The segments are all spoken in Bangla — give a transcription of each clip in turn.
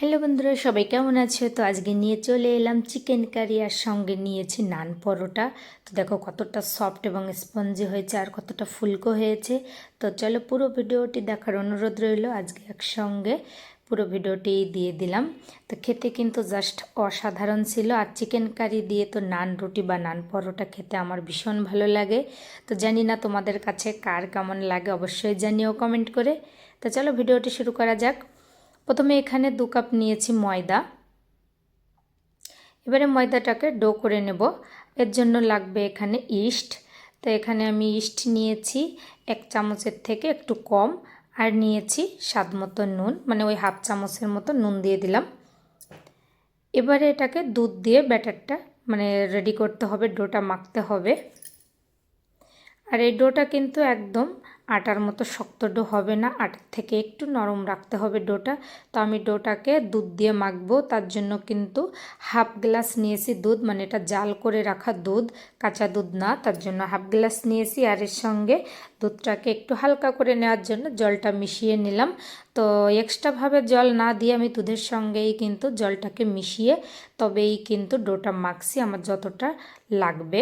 হ্যালো বন্ধুরা, সবাই কেমন আছো? তো আজকে নিয়ে চলে এলাম চিকেন কারি, আর সঙ্গে নিয়েছি নান পরোটা। তো দেখো কতটা সফট এবং স্পঞ্জি হয়েছে আর কতটা ফুলকো হয়েছে। তো চলো পুরো ভিডিওটি দেখার অনুরোধ রইল। আজকে একসঙ্গে পুরো ভিডিওটি দিয়ে দিলাম। তো খেতে কিন্তু জাস্ট অসাধারণ ছিল। আর চিকেন কারি দিয়ে তো নান রুটি বা নান পরোটা খেতে আমার ভীষণ ভালো লাগে। তো জানি না তোমাদের কাছে কার কেমন লাগে, অবশ্যই জানিও কমেন্ট করে। তো চলো ভিডিওটি শুরু করা যাক। প্রথমে এখানে 2 কাপ নিয়েছি ময়দা। এবারে ময়দাটাকে ডো করে নেব। এর জন্য লাগবে এখানে ইস্ট। তো এখানে আমি ইস্ট নিয়েছি 1 চামচের থেকে একটু কম, আর নিয়েছি স্বাদ মতো নুন, মানে ওই হাফ চামচের মতো নুন দিয়ে দিলাম। এবারে এটাকে দুধ দিয়ে ব্যাটারটা রেডি করতে হবে, ডোটা মাখতে হবে। আর এই ডোটা কিন্তু একদম আটার মতো শক্ত ডো হবে না, আটার থেকে একটু নরম রাখতে হবে ডোটা। তো আমি ডোটাকে দুধ দিয়ে মাখবো, তার জন্য কিন্তু হাফ গ্লাস নিয়েছি দুধ, মানে এটা জাল করে রাখা দুধ, কাঁচা দুধ না, তার জন্য হাফ গ্লাস নিয়েছি। আর এর সঙ্গে দুধটাকে একটু হালকা করে নেওয়ার জন্য জলটা মিশিয়ে নিলাম। তো এক্সট্রাভাবে জল না দিয়ে আমি দুধের সঙ্গেই কিন্তু জলটাকে মিশিয়ে তবেই কিন্তু ডোটা মাখছি। আমার যতটা লাগবে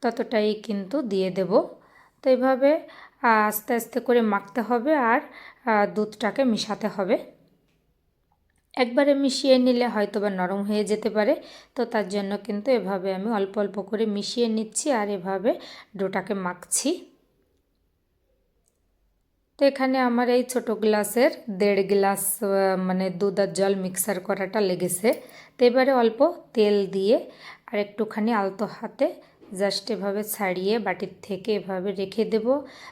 ততটাই কিন্তু দিয়ে দেব। তো এইভাবে আস্তে আস্তে করে মাখতে হবে আর দুধটাকে মিশাতে হবে। একবারে মিশিয়ে নিলে হয়তো বা নরম হয়ে যেতে পারে। তো তার জন্য কিন্তু এভাবে আমি অল্প অল্প করে মিশিয়ে নিচ্ছি আর এভাবে ডোটাকে মাখছি। তো এখানে আমার এই ছোট গ্লাসের 1.5 গ্লাস দুধ আর জল মিক্সার করাটা লেগেছে। তো এবারে অল্প তেল দিয়ে আর একটুখানি আলতো হাতে জাস্ট এভাবে ছাড়িয়ে বাটির থেকে এভাবে রেখে দেব।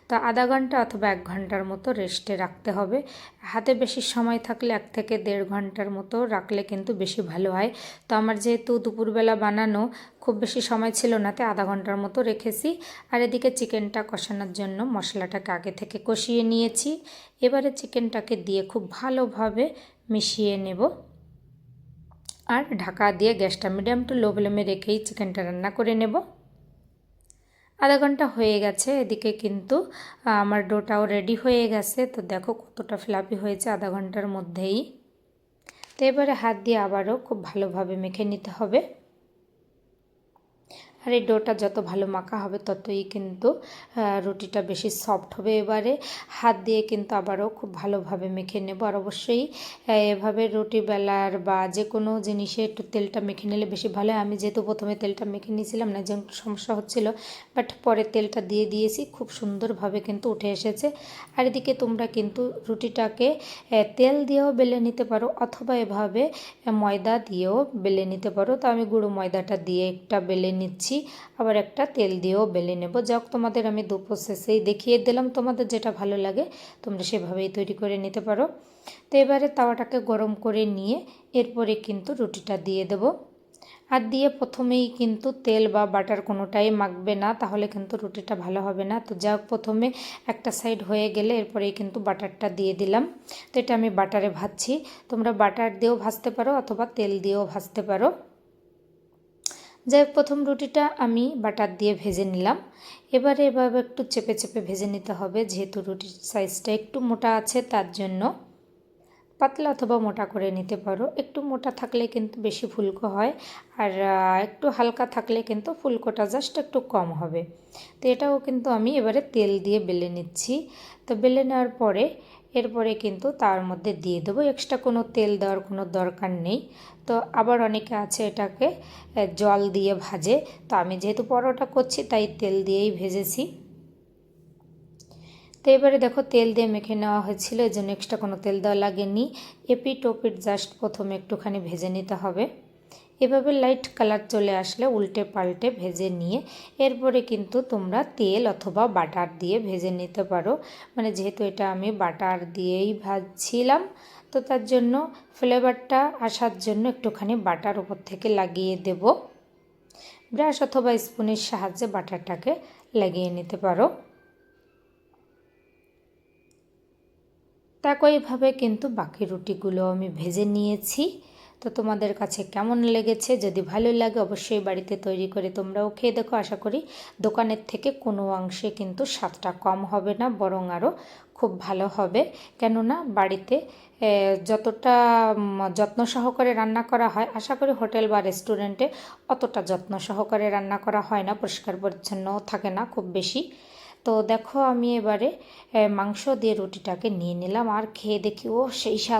তো আধা ঘন্টা অথবা 1 ঘন্টার মতো রেস্টে রাখতে হবে। হাতে বেশি সময় থাকলে 1 থেকে 1.5 ঘন্টার মতো রাখলে কিন্তু বেশি ভালো হয়। তো আমার যেহেতু দুপুরবেলা বানানো, খুব বেশি সময় ছিল না, তাই আধা ঘন্টার মতো রেখেছি। আর এদিকে চিকেনটা কষানোর জন্য মশলাটাকে আগে থেকে কষিয়ে নিয়েছি। এবারে চিকেনটাকে দিয়ে খুব ভালোভাবে মিশিয়ে নেব আর ঢাকা দিয়ে গ্যাসটা মিডিয়াম টু লো ফ্লেমে রেখেই চিকেনটা রান্না করে নেব। আধা ঘন্টা হয়ে গেছে, এদিকে কিন্তু আমার ডোটাও রেডি হয়ে গেছে। তো দেখো কতটা ফ্লাফি হয়েছে আধা ঘন্টার মধ্যেই। তো এবারে হাত দিয়ে আবারও খুব ভালোভাবে মেখে নিতে হবে। আর এই ডোটা যত ভালো মাখা হবে ততই কিন্তু রুটিটা বেশি সফট হবে। এবারে হাত দিয়ে কিন্তু আবারও খুব ভালোভাবে মেখে নেব। আর অবশ্যই এভাবে রুটি বেলার বা যে কোনো জিনিসে একটু তেলটা মেখে নিলে বেশি ভালো হয়। আমি যেহেতু প্রথমে তেলটা মেখে নিয়েছিলাম না, যেমন সমস্যা হচ্ছিল, বাট পরে তেলটা দিয়ে দিয়েছি, খুব সুন্দরভাবে কিন্তু উঠে এসেছে। আর এদিকে তোমরা কিন্তু রুটিটাকে তেল দিয়েও বেলে নিতে পারো অথবা এভাবে ময়দা দিয়েও বেলে নিতে পারো। তো আমি গুঁড়ো ময়দাটা দিয়ে একটা বেলে নিচ্ছি, আবার একটা তেল দিয়েও বেলে নেব। যাক, তোমাদের আমি 2 প্রসেসেই দেখিয়ে দিলাম, তোমাদের যেটা ভালো লাগে তোমরা সেভাবেই তৈরি করে নিতে পারো। তো এবারে তাওয়াটাকে গরম করে নিয়ে এরপরে কিন্তু রুটিটা দিয়ে দেব। আর দিয়ে প্রথমেই কিন্তু তেল বা বাটার কোনোটাই মাখবে না, তাহলে কিন্তু রুটিটা ভালো হবে না। তো যাক, প্রথমে একটা সাইড হয়ে গেলে এরপরেই কিন্তু বাটারটা দিয়ে দিলাম। তো এটা আমি বাটারে ভাজছি, তোমরা বাটার দিয়েও ভাজতে পারো অথবা তেল দিয়েও ভাজতে পারো। যাই হোক, প্রথম রুটিটা আমি বাটার দিয়ে ভেজে নিলাম। এবারে এভাবে একটু চেপে চেপে ভেজে নিতে হবে, যেহেতু রুটির সাইজটা একটু মোটা আছে তার জন্য। পাতলা অথবা মোটা করে নিতে পারো, একটু মোটা থাকলে কিন্তু বেশি ফুলকো হয়, আর একটু হালকা থাকলে কিন্তু ফুলকোটা জাস্ট একটু কম হবে। তো এটাও কিন্তু আমি এবারে তেল দিয়ে বেলে নিচ্ছি। তো বেলে নেওয়ার পরে এরপরে কিন্তু তার মধ্যে দিয়ে দেবো, এক্সট্রা কোনো তেল দেওয়ার কোনো দরকার নেই। তো আবার অনেকে আছে এটাকে জল দিয়ে ভাজে, তো আমি যেহেতু পরোটা করছি তাই তেল দিয়েই ভেজেছি। তো এবারে দেখো তেল দিয়ে মেখে নেওয়া হয়েছিল, এই জন্য এক্সট্রা কোনো তেল দেওয়া লাগেনি। এপিট ওপিট জাস্ট প্রথমে একটুখানি ভেজে নিতে হবে। এভাবে লাইট কালার চলে আসলে উল্টে পাল্টে ভেজে নিয়ে এরপরে কিন্তু তোমরা তেল অথবা বাটার দিয়ে ভেজে নিতে পারো। যেহেতু এটা আমি বাটার দিয়েই ভাজছিলাম, তো তার জন্য ফ্লেভারটা আসার জন্য একটুখানি বাটার উপর থেকে লাগিয়ে দেব। ব্রাশ অথবা স্পুনের সাহায্যে বাটারটাকে লাগিয়ে নিতে পারো। একইভাবে কিন্তু বাকি রুটিগুলো আমি ভেজে নিয়েছি। তো তোমাদের কাছে কেমন লেগেছে? যদি ভালো লাগে অবশ্যই বাড়িতে তৈরি করে তোমরাও খেয়ে দেখো। আশা করি দোকানের থেকে কোনো অংশে কিন্তু স্বাদটা কম হবে না, বরং আরও খুব ভালো হবে। কেননা বাড়িতে যতটা যত্ন সহকারে রান্না করা হয়, আশা করি হোটেল বা রেস্টুরেন্টে অতটা যত্ন সহকারে রান্না করা হয় না, পরিষ্কার পরিচ্ছন্নও থাকে না খুব বেশি। তো দেখো আমি এবারে মাংস দিয়ে রুটিটাকে নিয়ে নিলাম আর খেয়ে দেখি, ও সেই স্বাদ।